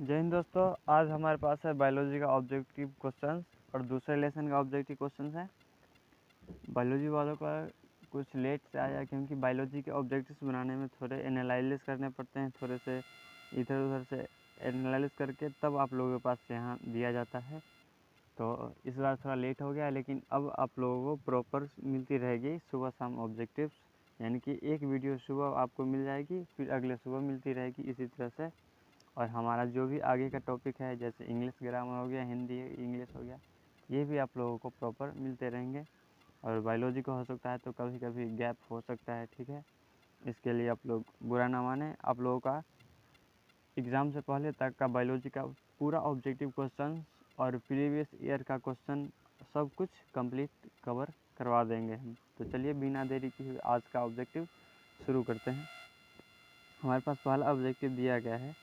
जय हिंद दोस्तों, आज हमारे पास है बायोलॉजी का ऑब्जेक्टिव क्वेश्चंस और दूसरे लेसन का ऑब्जेक्टिव क्वेश्चंस है। बायोलॉजी वालों का कुछ लेट से आया क्योंकि बायोलॉजी के ऑब्जेक्टिव्स बनाने में थोड़े एनालाइसिस करने पड़ते हैं, थोड़े से इधर उधर से एनालाइसिस करके तब आप लोगों के पास यहाँ दिया जाता है। तो इस बार थोड़ा लेट हो गया, लेकिन अब आप लोगों को प्रॉपर मिलती रहेगी सुबह शाम ऑब्जेक्टिव्स, यानी कि एक वीडियो सुबह आपको मिल जाएगी, फिर अगले सुबह मिलती रहेगी इसी तरह से। और हमारा जो भी आगे का टॉपिक है, जैसे इंग्लिश ग्रामर हो गया, हिंदी इंग्लिश हो गया, ये भी आप लोगों को प्रॉपर मिलते रहेंगे। और बायोलॉजी को हो सकता है तो कभी कभी गैप हो सकता है, ठीक है। इसके लिए आप लोग बुरा ना माने। आप लोगों का एग्ज़ाम से पहले तक का बायोलॉजी का पूरा ऑब्जेक्टिव क्वेश्चन और प्रीवियस ईयर का क्वेश्चन सब कुछ कंप्लीट कवर करवा देंगे हम। तो चलिए बिना देरी की आज का ऑब्जेक्टिव शुरू करते हैं। हमारे पास पहला ऑब्जेक्टिव दिया गया है,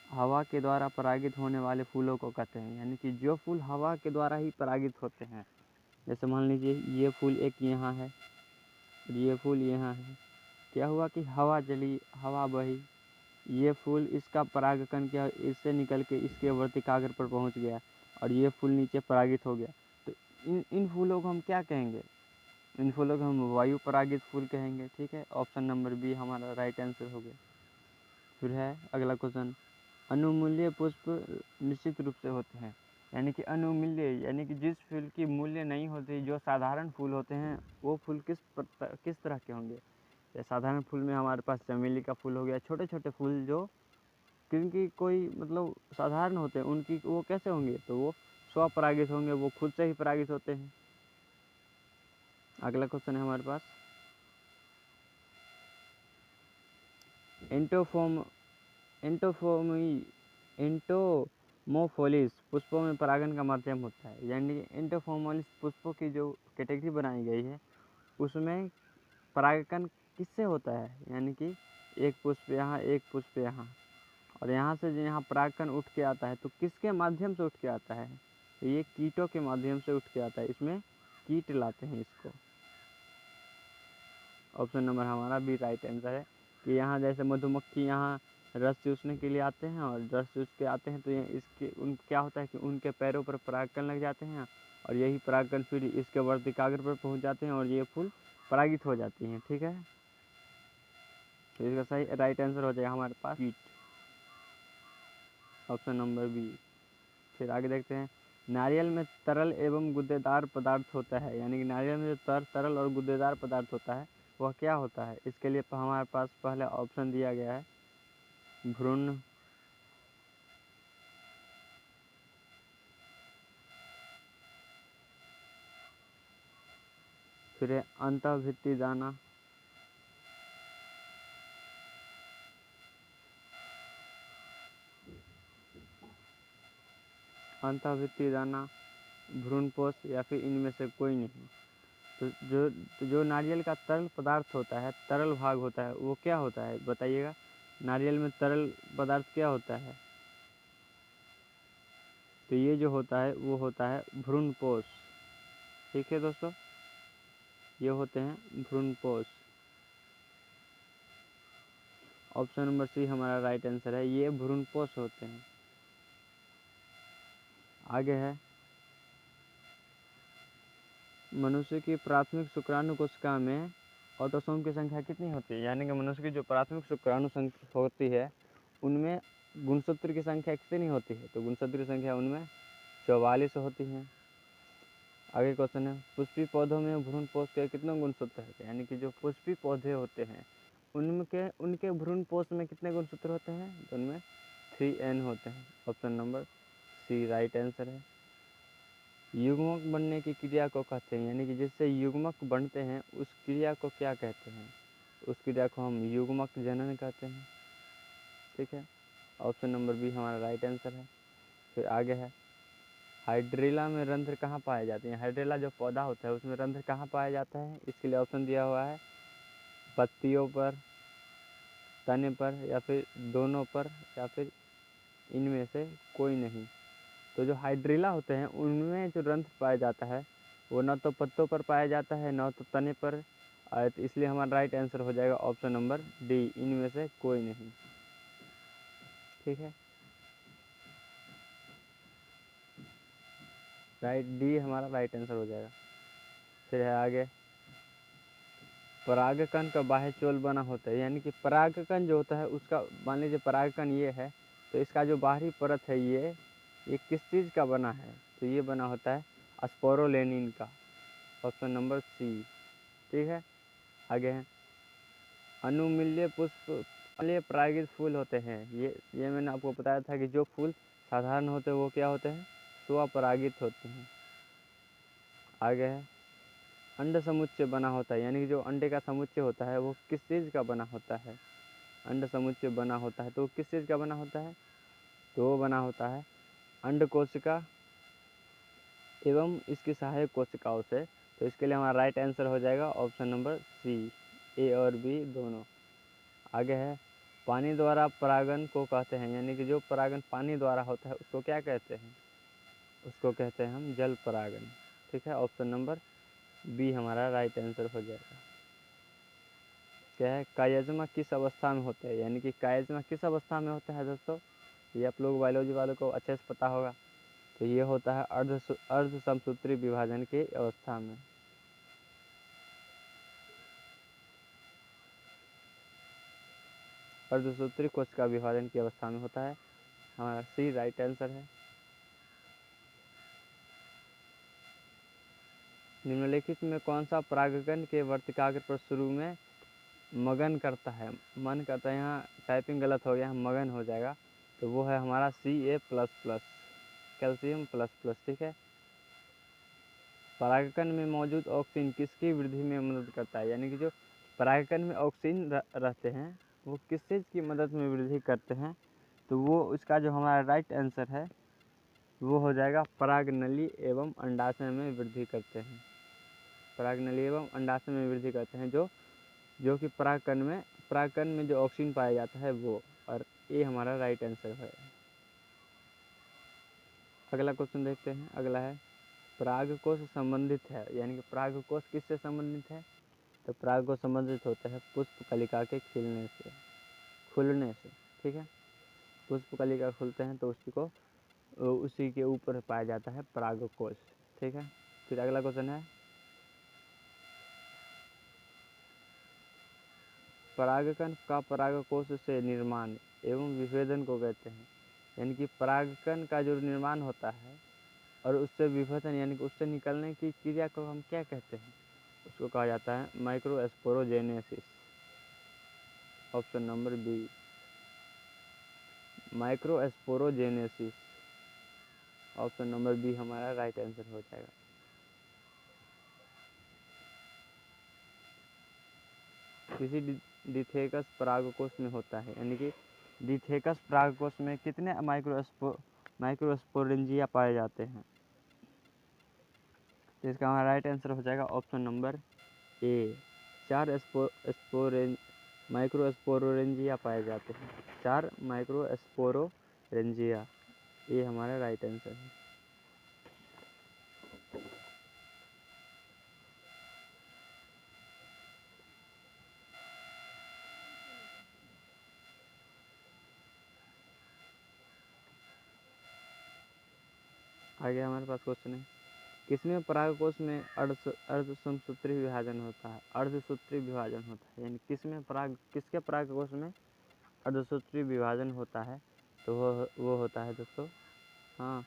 हवा के द्वारा परागित होने वाले फूलों को कहते हैं, यानी कि जो फूल हवा के द्वारा ही परागित होते हैं। जैसे मान लीजिए ये फूल एक यहाँ है और ये फूल यहाँ है। क्या हुआ कि हवा चली, हवा बही, ये फूल इसका परागकण किया, इससे निकल के इसके वर्तिकाग्र पर पहुँच गया और ये फूल नीचे परागित हो गया। तो इन फूलों को हम क्या कहेंगे? इन फूलों को हम वायु परागित फूल कहेंगे, ठीक है। ऑप्शन नंबर बी हमारा राइट आंसर हो गया। फिर है अगला क्वेश्चन, अनुमूल्य पुष्प निश्चित रूप से होते हैं, यानी कि अनुमूल्य यानी कि जिस फूल की मूल्य नहीं होती, जो साधारण फूल होते हैं, वो फूल किस तरह के होंगे? या साधारण फूल में हमारे पास चमेली का फूल हो गया, छोटे छोटे फूल जो क्योंकि कोई मतलब साधारण होते हैं, उनकी वो कैसे होंगे? तो वो स्वपरागित होंगे, वो खुद से ही परागित होते हैं। अगला क्वेश्चन है हमारे पास, एंटोमोफोलिस पुष्पों में परागन का माध्यम होता है, यानी कि एंटोमोफोलिस पुष्पों की जो कैटेगरी बनाई गई है उसमें परागन किससे होता है? यानी कि एक पुष्प यहाँ, एक पुष्प यहाँ, और यहाँ से जो यहाँ परागकण उठ के आता है तो किसके माध्यम से उठ के आता है? तो ये कीटों के माध्यम से उठ के आता है, इसमें कीट लाते हैं इसको। ऑप्शन नंबर हमारा भी राइट आंसर है कि यहाँ जैसे मधुमक्खी यहाँ रस चूसने के लिए आते हैं और रस चूस के आते हैं तो ये इसके क्या होता है कि उनके पैरों पर परागकण लग जाते हैं और यही परागकण फिर इसके वर्तिकाग्र पर पहुँच जाते हैं और ये फूल परागित हो जाती हैं, ठीक है। तो इसका सही राइट आंसर हो जाएगा हमारे पास कीट, ऑप्शन नंबर बी। फिर आगे देखते हैं, नारियल में तरल एवं गुद्देदार पदार्थ होता है, यानी कि नारियल में जो तरल और गुद्देदार पदार्थ होता है वह क्या होता है? इसके लिए हमारे पास पहले ऑप्शन दिया गया है, भ्रूण, फिर है अंतःभित्ति दाना, अंतःभित्ति दाना, भ्रूणपोष, या फिर इनमें से कोई नहीं। तो जो नारियल का तरल पदार्थ होता है, तरल भाग होता है, वो क्या होता है बताइएगा? नारियल में तरल पदार्थ क्या होता है? तो ये जो होता है वो होता है भ्रूणपोष, ठीक है दोस्तों, ये होते हैं भ्रूणपोष। ऑप्शन नंबर सी हमारा राइट आंसर है, ये भ्रूणपोष होते हैं। आगे है, मनुष्य की प्राथमिक शुक्राणु कोशिका में ऑटोसोम की संख्या कितनी होती है? यानी कि मनुष्य की जो प्राथमिक शुक्राणु संख्या होती है उनमें गुणसूत्र की संख्या कितनी होती है? तो गुणसूत्र की संख्या उनमें 44 होती है। आगे क्वेश्चन है, पुष्पी पौधों में भ्रूणपोष के कितने गुणसूत्र हैं? यानी कि जो पुष्पी पौधे होते हैं उनके भ्रूणपोष में कितने गुणसूत्र होते हैं? तो उनमें 3N होते हैं। Option number C right answer है। युग्मक बनने की क्रिया को कहते हैं, यानी कि जिससे युग्मक बनते हैं उस क्रिया को क्या कहते हैं? उस क्रिया को हम युग्मक जनन कहते हैं, ठीक है। ऑप्शन नंबर बी हमारा राइट आंसर है। फिर आगे है, हाइड्रिला में रंध्र कहाँ पाए जाते हैं? हाइड्रिला जो पौधा होता है उसमें रंध्र कहाँ पाया जाता है? इसके लिए ऑप्शन दिया हुआ है, पत्तियों पर, तने पर, या फिर दोनों पर, या फिर इनमें से कोई नहीं। तो जो हाइड्रिला होते हैं उनमें जो रंध्र पाया जाता है वो न तो पत्तों पर पाया जाता है न तो तने पर, तो इसलिए हमारा राइट आंसर हो जाएगा ऑप्शन नंबर डी, इनमें से कोई नहीं, ठीक है। राइट, डी हमारा राइट आंसर हो जाएगा। फिर है आगे, परागकण का बाह्य चोल बना होता है, यानी कि परागकण जो होता है उसका, मान लीजिए परागकण ये है, तो इसका जो बाहरी परत है ये किस चीज़ का बना है, तो ये बना होता है स्पोरोलेनिन का, ऑप्शन नंबर सी। ठीक है, आगे है, अनुमील्य पुष्प परागित फूल होते हैं, ये मैंने आपको बताया था कि जो फूल साधारण होते हैं वो क्या होते हैं, स्वपरागित होते हैं। आगे है, अंड समुच्चय बना होता है, यानी कि जो अंडे का समुच्चय होता है वो किस चीज़ का बना होता है, अंड समुच्चय बना होता है तो किस चीज़ का बना होता है, तो वो बना होता है अंड कोशिका एवं इसकी सहायक कोशिकाओं से। तो इसके लिए हमारा राइट आंसर हो जाएगा ऑप्शन नंबर सी, ए और बी दोनों। आगे है, पानी द्वारा परागन को कहते हैं, यानी कि जो परागन पानी द्वारा होता है उसको क्या कहते हैं, उसको कहते हैं हम जल परागन। ठीक है, ऑप्शन नंबर बी हमारा राइट आंसर हो जाएगा। क्या है, कायजमा किस अवस्था में होता है, यानी कि कायजमा किस अवस्था में होता है दोस्तों, ये आप लोग बायोलॉजी वालों को अच्छे से पता होगा। तो ये होता है अर्ध समसूत्री विभाजन की अवस्था में। अर्धसूत्री कोशिका विभाजन की अवस्था में होता है, हमारा सी राइट आंसर है। निम्नलिखित में कौन सा परागकण के वर्तिकाग्र पर शुरू में मगन करता है, मन करता है, यहाँ टाइपिंग गलत हो गया, मगन हो जाएगा, तो वो है हमारा Ca++, कैल्शियम प्लस प्लस। ठीक है, परागकण में मौजूद ऑक्सीन किसकी वृद्धि में मदद करता है, यानी कि जो परागकण में ऑक्सीन रहते हैं वो किस चीज़ की मदद में वृद्धि करते हैं, तो वो इसका जो हमारा राइट आंसर है वो हो जाएगा परागनली एवं अंडाशय में वृद्धि करते हैं, परागनली एवं अंडाशय में वृद्धि करते हैं, जो कि परागकण में जो ऑक्सीजन पाया जाता है वो, और ये हमारा राइट आंसर है। अगला क्वेश्चन देखते हैं, अगला है, परागकोश संबंधित है, यानी कि परागकोश किससे संबंधित है, तो परागकोश संबंधित होता है पुष्प कलिका के खुलने से। ठीक है, पुष्प कलिका खुलते हैं तो उसी के ऊपर पाया जाता है परागकोश। ठीक है, फिर अगला क्वेश्चन है, परागकण का परागकोश से निर्माण एवं विभेदन को कहते हैं, यानी कि परागकण का जो निर्माण होता है और उससे विभेदन, यानी कि उससे निकलने की क्रिया को हम क्या कहते हैं, उसको कहा जाता है microsporogenesis, option number B, microsporogenesis, option number B हमारा राइट आंसर हो जाएगा। किसी डिथेकस परागकोश में होता है, यानी कि डिथेकस परागकोश में कितने माइक्रोस्पोरेंजिया पाए जाते हैं, तो इसका हमारा राइट आंसर हो जाएगा ऑप्शन नंबर ए, 4 माइक्रोस्पोरेंजिया पाए जाते हैं, 4 माइक्रोस्पोरेंजिया, ये हमारा राइट आंसर है। आगे हमारे पास क्वेश्चन है, किसमें परागकोश में अर्धसूत्री विभाजन होता है, अर्धसूत्री विभाजन होता है, यानी किसके परागकोश में अर्धसूत्री विभाजन होता है, तो वो होता है दोस्तों, हाँ,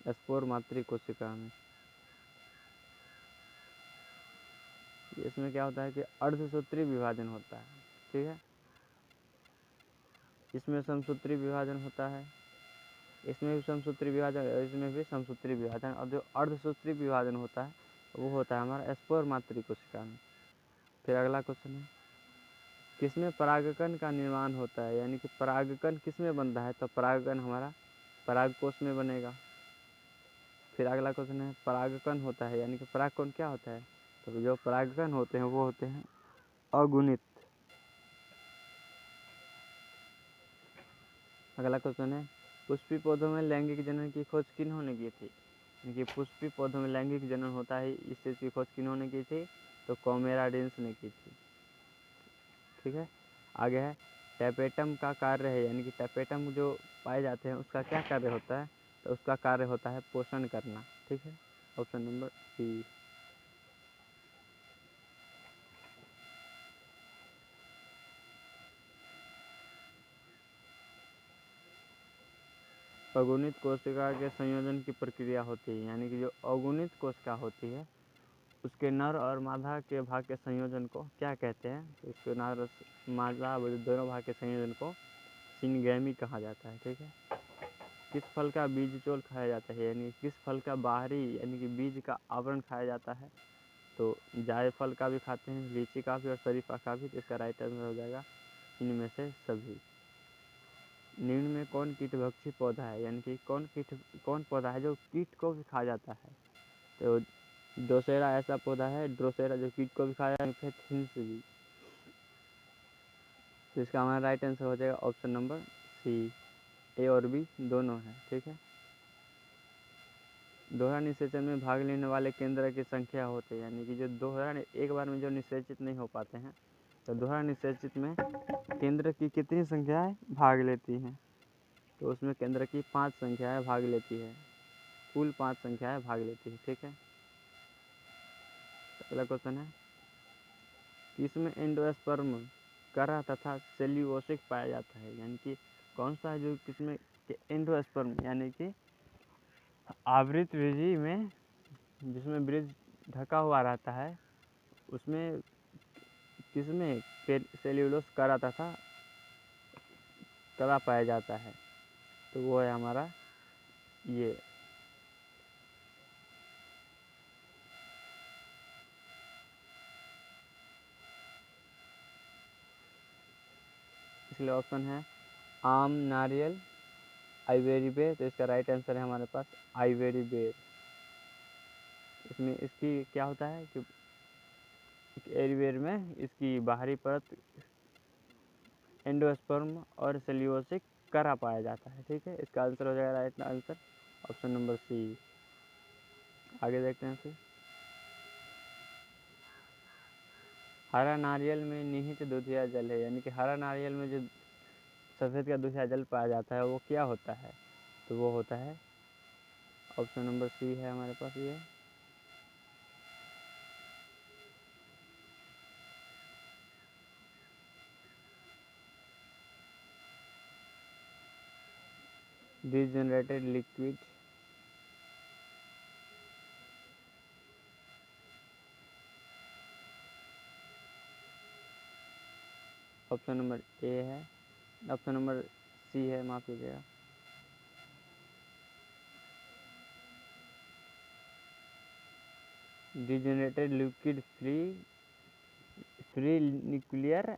स्पोर मातृ कोशिका में। इसमें क्या होता है कि अर्धसूत्री विभाजन होता है। ठीक है, इसमें समसूत्री विभाजन होता है, इसमें भी समसूत्री विभाजन और इसमें भी समसूत्री विभाजन, और जो अर्धसूत्री विभाजन होता है वो होता है हमारा स्पोर मातृ कोशिका में। फिर अगला क्वेश्चन है, किसमें परागकण का निर्माण होता है, यानी कि परागकण किसमें बनता है, तो परागकण हमारा परागकोश में बनेगा। फिर अगला क्वेश्चन है, परागकण होता है, यानी कि परागकण क्या होता है, तो जो परागकण होते हैं वो होते हैं अगुणित। अगला क्वेश्चन है, पुष्पी पौधों में लैंगिक जनन की खोज किन्होंने की थी, यानी कि पुष्पी पौधों में लैंगिक जनन होता है, इस चीज़ की खोज किन्होंने की थी, तो कॉमेराडेंस ने की थी। ठीक है, आगे है, टैपेटम का कार्य है, यानी कि टैपेटम जो पाए जाते हैं उसका क्या कार्य होता है, तो उसका कार्य होता है पोषण करना। ठीक है, ऑप्शन नंबर सी। अगुणित कोशिका के संयोजन की प्रक्रिया होती है, यानी कि जो अगुणित कोशिका होती है उसके नर और मादा के भाग के संयोजन को क्या कहते हैं? तो इसके नर और मादा दोनों भाग के संयोजन को सिनगैमी कहा जाता है। ठीक है, किस फल का बीज चोल खाया जाता है, यानी किस फल का बाहरी यानी कि बीज का आवरण खाया जाता है? तो जायफल का भी खाते हैं, लीची का भी और शरीफा का भी। तो इसका राइट आंसर हो जाएगा इनमें से सभी। निम्न में कौन कीटभक्षी पौधा है, यानी कि कौन पौधा है जो कीट को भी खा जाता है? तो ड्रोसेरा ऐसा पौधा है, ड्रोसेरा जो कीट को भी खा जाता है, हिंस भी। तो इसका हमारा राइट आंसर हो जाएगा ऑप्शन नंबर सी। ए और बी दोनों है। ठीक है, दोहरा निषेचन में भाग लेने वाले केंद्र की संख्या होती है, यानी कि जो दोहरा एक बार में जो निषेचित नहीं हो पाते हैं, तो दोहरा निषेचित में केंद्र की कितनी संख्याएं भाग लेती हैं? तो उसमें केंद्र की 5 संख्याएं भाग लेती है, कुल 5 संख्याएं भाग लेती है। ठीक है, अगला क्वेश्चन है, किसमें एंडोस्पर्म करा तथा सेल्यूलोसिक पाया जाता है, यानी कि कौन सा है जो किसमें एंडोस्पर्म यानी कि आवृत वृद्धि में जिसमें ब्रिज ढका हुआ रहता है उसमें किसमें सेल्यूलोस करा तथा करा पाया जाता है? तो वो है हमारा ये इसलिए ऑप्शन है आम, नारियल, आइवेरी बेर। तो इसका राइट आंसर है हमारे पास आइवेरी बेर। इसमें इसकी क्या होता है कि एरीवेर में इसकी बाहरी परत एंडोस्पर्म और सेल्यूलोसिक करा पाया जाता है। ठीक है, इसका आंसर हो जाएगा right answer option number C. आगे देखते हैं फिर, हरा नारियल में निहित दूधिया जल है, यानी कि हरा नारियल में जो सफ़ेद का दूधिया जल पाया जाता है वो क्या होता है? तो वो होता है ऑप्शन नंबर सी है हमारे पास ये। Degenerated liquid option number A है, ऑप्शन नंबर सी है, माफ कीजिएगा। Degenerated liquid free nuclear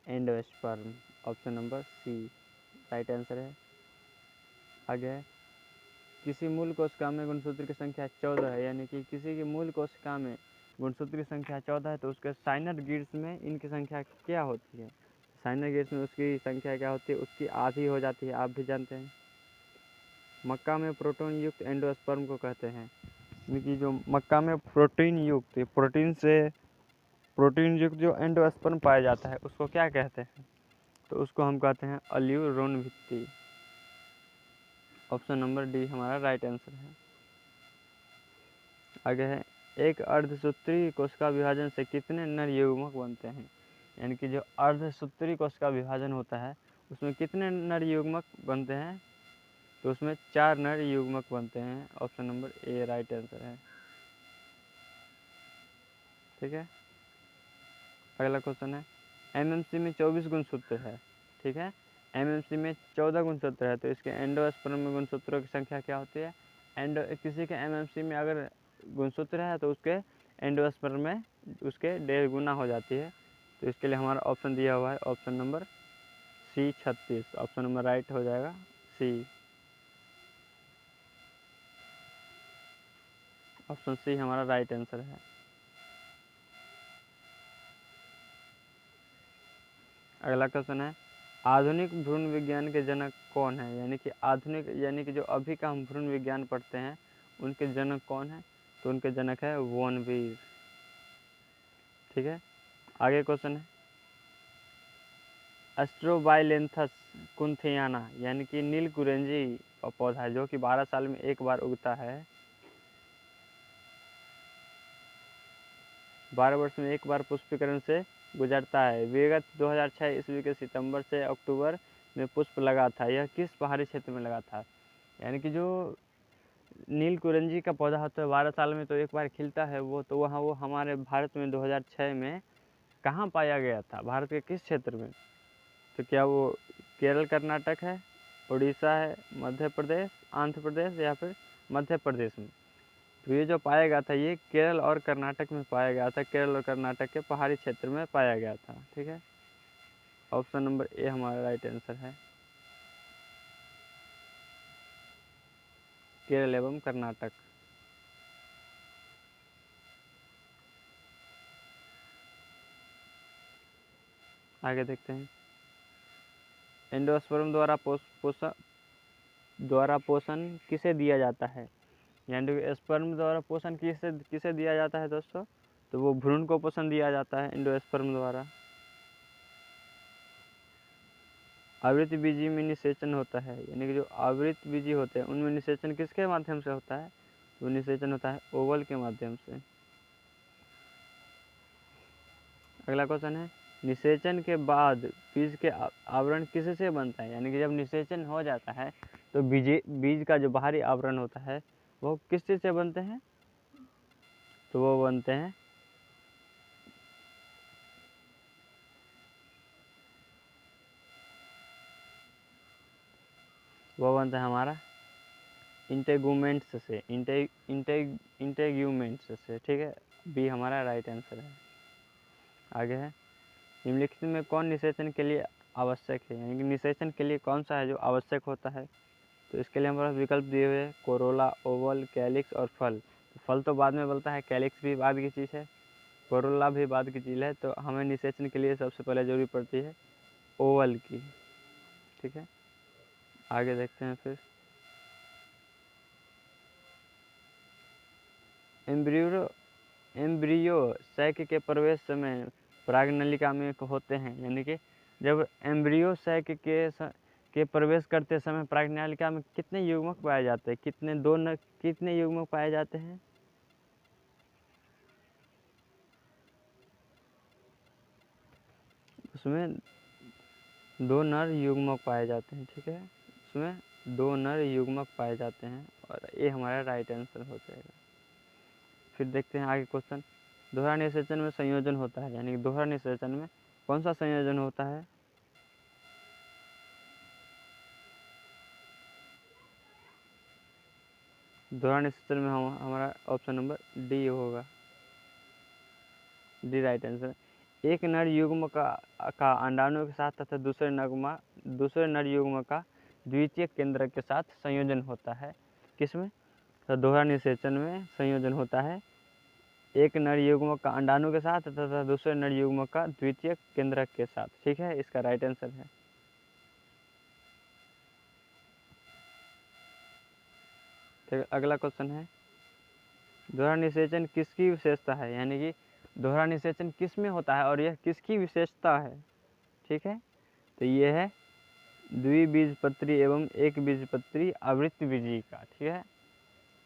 endosperm, option number C right answer है। आगे है, किसी मूल कोशिका में गुणसूत्र की संख्या 14 है, यानी कि किसी की मूल कोशिका में गुणसूत्र की संख्या 14 है तो उसके साइनर गिड्स में इनकी संख्या क्या होती है? साइनर गिड्स में उसकी संख्या क्या होती है? उसकी आधी हो जाती है, आप भी जानते हैं। मक्का में प्रोटीन युक्त एंडोस्पर्म को कहते हैं, यानी कि जो मक्का में प्रोटीन युक्त प्रोटीन युक्त जो एंडोस्पर्म पाया जाता है उसको क्या कहते हैं? तो उसको हम कहते हैं अल्यूरोन भित्ति। ऑप्शन नंबर डी हमारा राइट आंसर है। आगे है, एक अर्धसूत्री कोशिका विभाजन से कितने नर युग्मक बनते हैं? यानी कि जो अर्धसूत्री कोशिका विभाजन होता है उसमें कितने नर युग्मक बनते हैं? तो उसमें 4 नर युग्मक बनते हैं। ऑप्शन नंबर ए राइट आंसर है। ठीक है, अगला क्वेश्चन है, एमएमसी में 24 गुणसूत्र है। ठीक है, एमएमसी में 14 गुणसूत्र है तो इसके एंडोस्पर्म में गुणसूत्रों की संख्या क्या होती है? किसी के एमएमसी में अगर गुणसूत्र है तो उसके एंडोस्पर्म में उसके 1.5 गुना हो जाती है। तो इसके लिए हमारा ऑप्शन दिया हुआ है option number C 36। Option number right हो जाएगा सी, ऑप्शन सी हमारा राइट आंसर है। अगला क्वेश्चन है, आधुनिक भ्रूण विज्ञान के जनक कौन है? यानी कि आधुनिक यानी कि जो अभी का हम भ्रूण विज्ञान पढ़ते हैं उनके जनक कौन है? तो उनके जनक है वॉन वीर। ठीक है, आगे क्वेश्चन है, एस्ट्रोबाइलेंथस कुंथियाना यानी कि नीलकुरेंजी पौधा है जो कि 12 साल में एक बार उगता है, 12 वर्ष में एक बार पुष्पीकरण से गुजरता है। विगत 2006 ईस्वी के सितंबर से अक्टूबर में पुष्प लगा था। यह किस पहाड़ी क्षेत्र में लगा था? यानी कि जो नील कुरंजी का पौधा होता है 12 साल में तो एक बार खिलता है वो, तो वहाँ वो हमारे भारत में 2006 में कहाँ पाया गया था? भारत के किस क्षेत्र में? तो क्या वो केरल, कर्नाटक है, उड़ीसा है, मध्य प्रदेश, आंध्र प्रदेश या फिर मध्य प्रदेश में? तो ये जो पाया गया था ये केरल और कर्नाटक में पाया गया था। केरल और कर्नाटक के पहाड़ी क्षेत्र में पाया गया था। ठीक है, ऑप्शन नंबर ए हमारा राइट आंसर है, केरल एवं कर्नाटक। आगे देखते हैं, एंडोस्पर्म द्वारा पोषण किसे दिया जाता है? यानी कि स्पर्म द्वारा पोषण किसे किसे दिया जाता है दोस्तों? तो वो भ्रूण को पोषण दिया जाता है एंडोस्पर्म द्वारा। आवृत्त बीजी में निषेचन होता है, यानी कि जो आवृत्त बीजी होते हैं उनमें निषेचन किसके माध्यम से होता है? वो निषेचन होता है ओवल के माध्यम से। अगला क्वेश्चन है, निषेचन के बाद बीज के आवरण किससे बनता है? यानी कि जब निषेचन हो जाता है तो बीज का जो बाहरी आवरण होता है वो किस चीज़ से बनते हैं? तो वो बनते हैं हमारा इंटेगुमेंट्स से, इंटेग्यूमेंट्स से। ठीक है, बी हमारा राइट आंसर है। आगे है, निम्नलिखित में कौन निषेचन के लिए आवश्यक है? यानी कि निषेचन के लिए कौन सा है जो आवश्यक होता है? तो इसके लिए हमारे पास विकल्प दिए हुए हैं, कोरोला, ओवल, कैलिक्स और फल। तो फल तो बाद में बनता है, कैलिक्स भी बाद की चीज़ है, कोरोला भी बाद की चीज़ है। तो हमें निषेचन के लिए सबसे पहले जरूरी पड़ती है ओवल की। ठीक है, आगे देखते हैं फिर, एम्ब्रियो सैक के प्रवेश समय परागनलिका में होते हैं। यानी कि जब एम्ब्रियो सैक के प्रवेश करते समय परागनलिका में कितने युग्मक पाए जाते हैं? कितने युग्मक पाए जाते हैं? उसमें 2 नर युग्मक पाए जाते हैं। ठीक है, उसमें 2 नर युग्मक पाए जाते हैं और ये हमारा राइट आंसर हो जाएगा। फिर देखते हैं आगे क्वेश्चन, दोहरा निषेचन में संयोजन होता है। यानी कि दोहरा निषेचन में कौन सा संयोजन होता है? दोहरा निषेचन में हमारा ऑप्शन नंबर डी होगा, डी राइट आंसर। एक नर युग्म का अंडाणु के साथ तथा दूसरे नर युग्म का द्वितीय केंद्रक के साथ संयोजन होता है। किसमें? तो दोहरा निषेचन में संयोजन होता है एक नर युग्म का अंडाणु के साथ तथा दूसरे नर युग्म का द्वितीय केंद्रक के साथ। ठीक है, इसका राइट आंसर है। ठीक, अगला क्वेश्चन है, दोहरा निषेचन किसकी विशेषता है? यानी कि दोहरा निषेचन किस में होता है और यह किसकी विशेषता है? ठीक है, तो ये है द्विबीजपत्री एवं एक बीजपत्री आवृत्त बीजी का। ठीक है,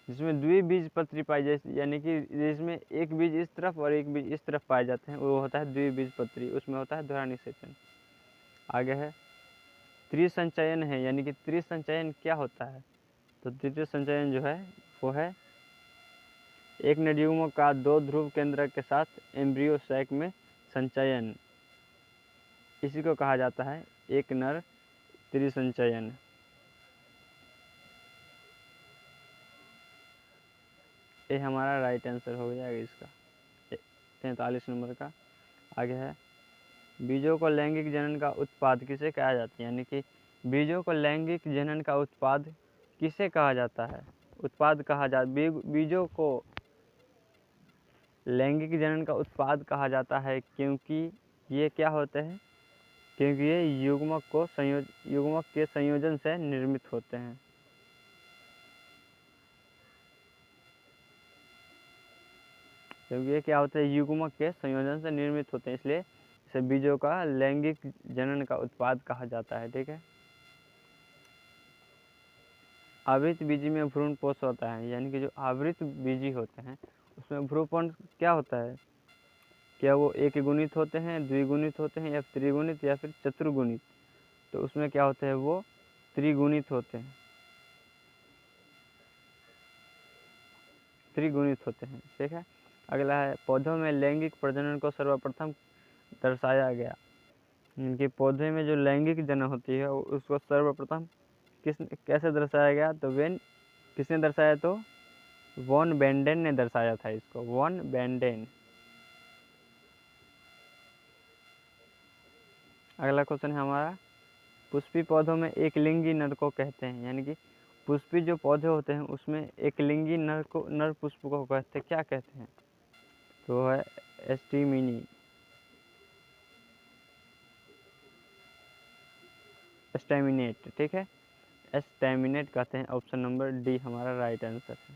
जिसमें द्विबीजपत्री पाई जाए, यानी कि जिसमें एक बीज इस तरफ और एक बीज इस तरफ पाए जाते हैं, वो होता है द्विबीजपत्री, उसमें होता है दोहरा निषेचन। आगे है, त्रिसंचयन है। यानी कि त्रिसंचयन क्या होता है? तो त्रिसंचयन जो है वो है एक नरयुग्म का 2 ध्रुव केंद्रक के साथ एम्ब्रियो सैक में संचयन, इसी को कहा जाता है एक नर त्रिसंचयन। ये हमारा राइट आंसर हो जाएगा इसका, 43 नंबर का। आगे है, बीजों को लैंगिक जनन का उत्पाद किसे कहा जाता है? यानी कि बीजों को लैंगिक जनन का उत्पाद किसे कहा जाता है? बीजों को लैंगिक जनन का उत्पाद कहा जाता है क्योंकि ये क्या होते हैं? क्योंकि ये युग्मक के संयोजन से निर्मित होते हैं। क्योंकि ये क्या होते हैं? युग्मक के संयोजन से निर्मित होते हैं, इसलिए इसे बीजों का लैंगिक जनन का उत्पाद कहा जाता है। ठीक है, आवृत बीजी में भ्रूणपोष होता है, यानी कि जो आवृत बीजी होते हैं उसमें भ्रूणपोष क्या होता है? क्या वो एक गुणित होते हैं, द्विगुणित होते हैं, या त्रिगुणित या फिर चतुर्गुणित? तो उसमें क्या होते हैं, वो त्रिगुणित होते हैं, त्रिगुणित होते हैं। ठीक है, अगला है पौधों में लैंगिक प्रजनन को सर्वप्रथम दर्शाया गया। इनके पौधे में जो लैंगिक जनन होती है उसको सर्वप्रथम कैसे दर्शाया गया? तो किसने दर्शाया? तो वॉन बेंडेन ने दर्शाया था इसको, वॉन बेंडेन। अगला क्वेश्चन है हमारा, पुष्पी पौधों में एक लिंगी नर को कहते हैं, यानी कि पुष्पी जो पौधे होते हैं उसमें एक लिंगी नर पुष्प को कहते, क्या कहते हैं? तो है एस्टिमिनी, एस्टेमिनेट। ठीक है, एस्टेमिनेट कहते हैं। ऑप्शन नंबर डी हमारा राइट आंसर है।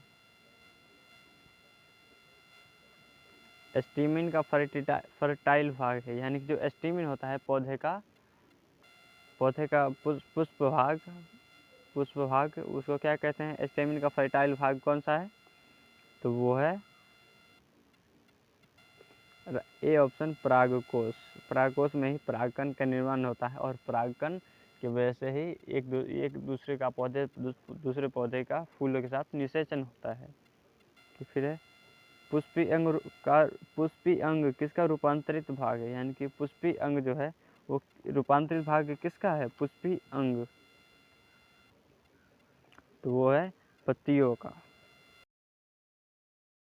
एस्टिमिन का फर्टाइल भाग है, यानी कि जो एस्टिमिन होता है पौधे का पुष्प भाग उसको क्या कहते हैं? एस्टिमिन का फर्टाइल भाग कौन सा है? तो वो है ए ऑप्शन, परागकोश। परागकोश में ही परागकण का निर्माण होता है और परागकण की वजह से ही एक दूसरे पौधे का फूलों के साथ निषेचन होता है। तो फिर है पुष्पी अंग किसका रूपांतरित भाग है? यानी कि पुष्पी अंग जो है वो रूपांतरित भाग किसका है? पुष्पी अंग। तो वो है पत्तियों का।